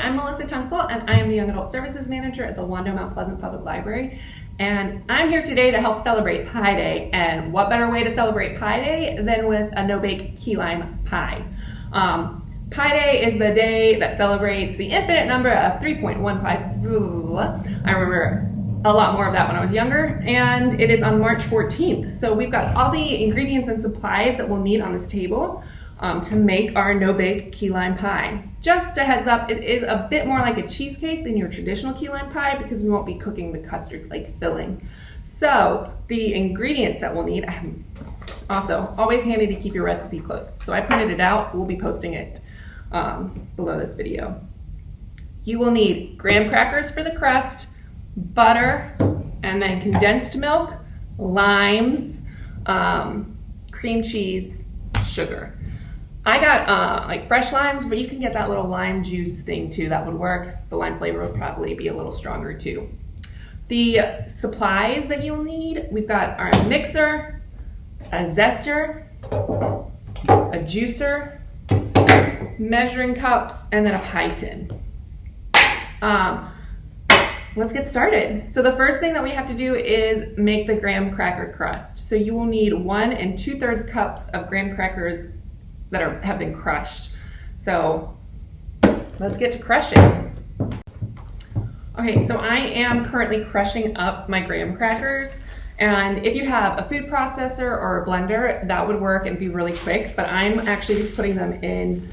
I'm Melissa Tunstall, and I am the Young Adult Services Manager at the Wando Mount Pleasant Public Library. And I'm here today to help celebrate Pie Day. And what better way to celebrate Pie Day than with a no-bake key lime pie? Pie Day is the day that celebrates the infinite number of 3.15. I remember a lot more of that when I was younger, and it is on March 14th. So we've got all the ingredients and supplies that we'll need on this table to make our no-bake key lime pie. Just a heads up, it is a bit more like a cheesecake than your traditional key lime pie because we won't be cooking the custard like filling. So the ingredients that we'll need, also always handy to keep your recipe close. So I printed it out, we'll be posting it below this video. You will need graham crackers for the crust, butter, and then condensed milk, limes, cream cheese, sugar. I got like fresh limes, but you can get that little lime juice thing too. That would work. The lime flavor would probably be a little stronger too. The supplies that you'll need, we've got our mixer, a zester, a juicer, measuring cups, and then a pie tin. Let's get started. So the first thing that we have to do is make the graham cracker crust. So you will need 1 2/3 cups of graham crackers that have been crushed. So let's get to crushing. Okay, so I am currently crushing up my graham crackers. And if you have a food processor or a blender, that would work and be really quick, but I'm actually just putting them in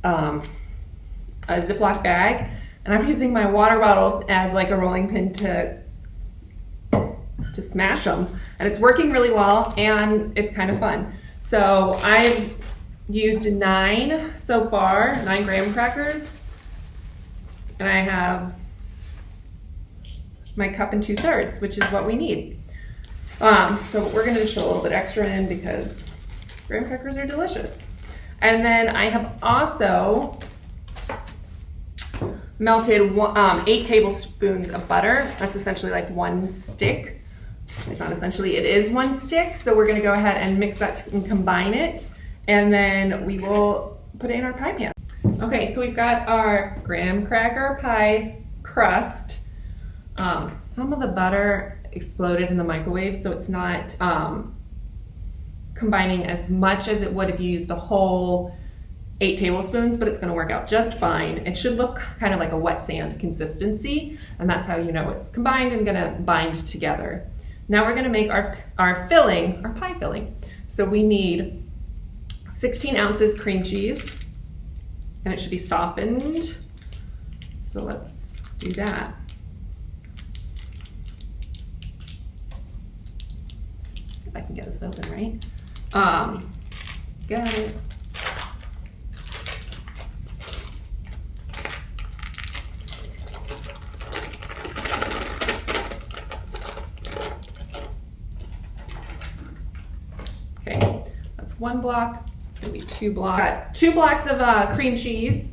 a Ziploc bag. And I'm using my water bottle as like a rolling pin to smash them. And it's working really well and it's kind of fun. So I've used 9 so far, 9 graham crackers. And I have my 1 2/3, which is what we need. So we're gonna just put a little bit extra in because graham crackers are delicious. And then I have also melted 8 tablespoons of butter. That's essentially like 1 stick. It's not essentially, it is 1 stick. So we're gonna go ahead and mix that and combine it. And then we will put it in our pie pan. Okay, so we've got our graham cracker pie crust. Some of the butter exploded in the microwave, so it's not combining as much as it would if you used the whole 8 tablespoons, but it's gonna work out just fine. It should look kind of like a wet sand consistency, and that's how you know it's combined and gonna bind together. Now we're gonna make our filling, our pie filling. So we need 16 ounces cream cheese, and it should be softened. So let's do that. If I can get this open, right? Got it. Okay, that's 1 block. It's gonna be 2 blocks. Got 2 blocks of cream cheese.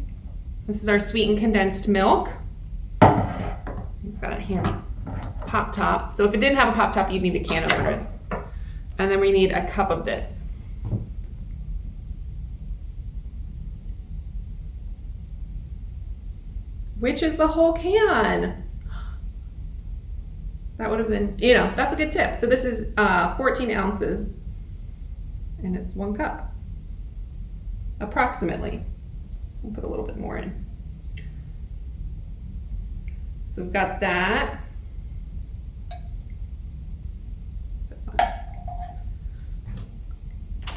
This is our sweetened condensed milk. It's got a pop top. So if it didn't have a pop top, you'd need a can opener. And then we need a cup of this. Which is the whole can. That would have been, that's a good tip. So this is 14 ounces and it's 1 cup. Approximately. We'll put a little bit more in. So we've got that. So fun.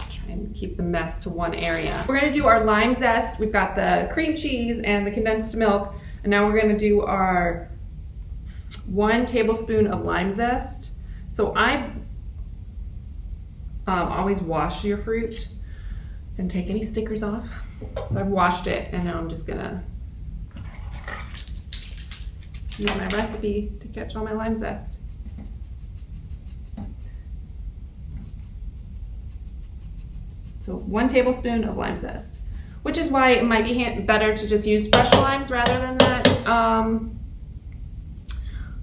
Try and keep the mess to one area. We're gonna do our lime zest. We've got the cream cheese and the condensed milk. And now we're gonna do our 1 tablespoon of lime zest. So I always wash your fruit and take any stickers off. So I've washed it and now I'm just gonna use my recipe to catch all my lime zest. So 1 tablespoon of lime zest, which is why it might be better to just use fresh limes rather than that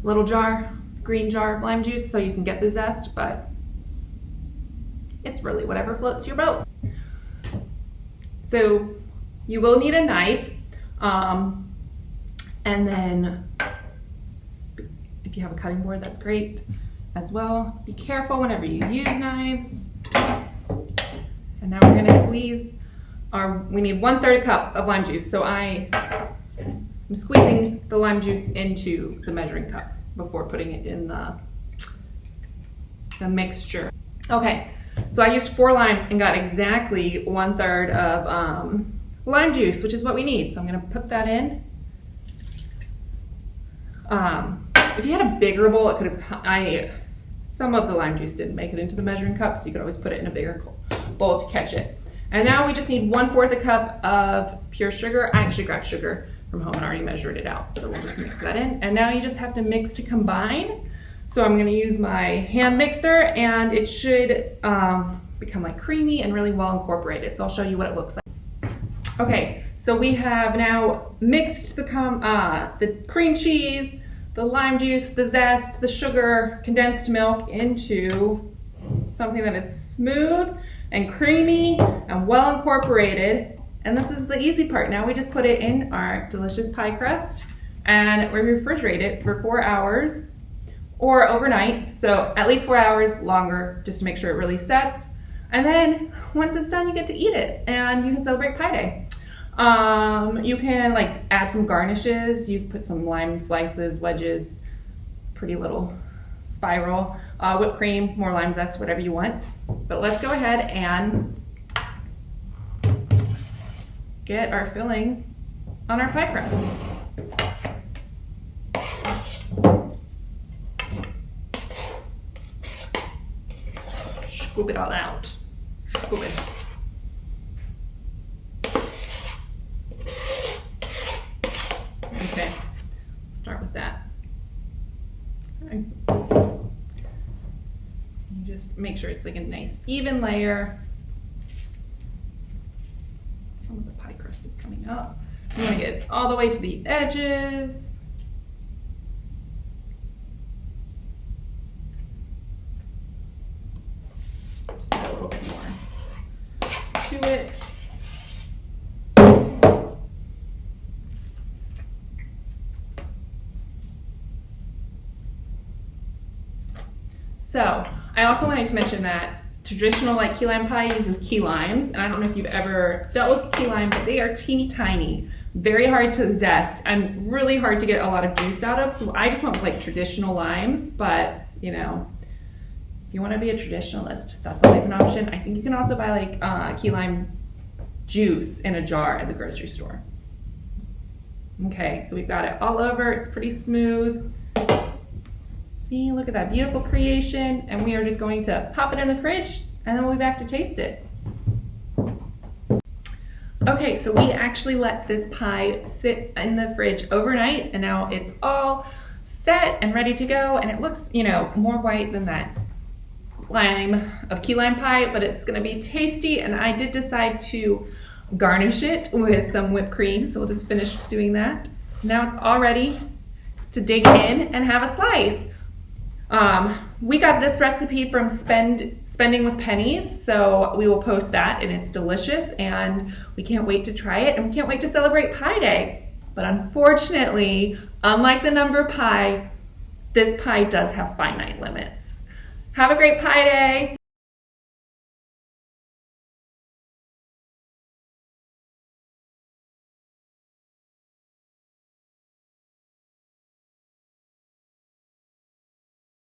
little green jar of lime juice so you can get the zest, but it's really whatever floats your boat. So you will need a knife. And then if you have a cutting board, that's great as well. Be careful whenever you use knives. And now we're gonna squeeze we need 1/3 cup of lime juice. So I'm squeezing the lime juice into the measuring cup before putting it in the mixture. Okay, so I used 4 limes and got exactly 1/3 of lime juice, which is what we need. So I'm gonna put that in. If you had a bigger bowl, it could have, some of the lime juice didn't make it into the measuring cup, so you could always put it in a bigger bowl to catch it. And now we just need 1/4 a cup of pure sugar. I actually grabbed sugar from home and already measured it out, so we'll just mix that in. And now you just have to mix to combine. So I'm gonna use my hand mixer, and it should become like creamy and really well incorporated. So I'll show you what it looks like. Okay, so we have now mixed the cream cheese, the lime juice, the zest, the sugar, condensed milk into something that is smooth and creamy and well incorporated. And this is the easy part. Now we just put it in our delicious pie crust and we refrigerate it for 4 hours or overnight. So at least 4 hours longer just to make sure it really sets. And then once it's done, you get to eat it and you can celebrate Pie Day. You can like add some garnishes. You put some lime slices, wedges, pretty little spiral, whipped cream, more lime zest, whatever you want. But let's go ahead and get our filling on our pie crust. Scoop it all out. Scoop it. Okay, start with that. Okay. You just make sure it's like a nice even layer. Some of the pie crust is coming up. You want to get all the way to the edges. Just add a little bit more to it. So I also wanted to mention that traditional like key lime pie uses key limes, and I don't know if you've ever dealt with key lime, but they are teeny tiny, very hard to zest, and really hard to get a lot of juice out of. So I just went with like traditional limes, but you know, if you want to be a traditionalist, that's always an option. I think you can also buy like key lime juice in a jar at the grocery store. Okay, so we've got it all over. It's pretty smooth. See, look at that beautiful creation. And we are just going to pop it in the fridge and then we'll be back to taste it. Okay, so we actually let this pie sit in the fridge overnight and now it's all set and ready to go. And it looks, you know, more white than that lime of key lime pie, but it's gonna be tasty. And I did decide to garnish it with some whipped cream. So we'll just finish doing that. Now it's all ready to dig in and have a slice. We got this recipe from Spending with Pennies, so we will post that, and it's delicious, and we can't wait to try it, and we can't wait to celebrate Pie Day. But unfortunately, unlike the number pi, this pie does have finite limits. Have a great Pie Day!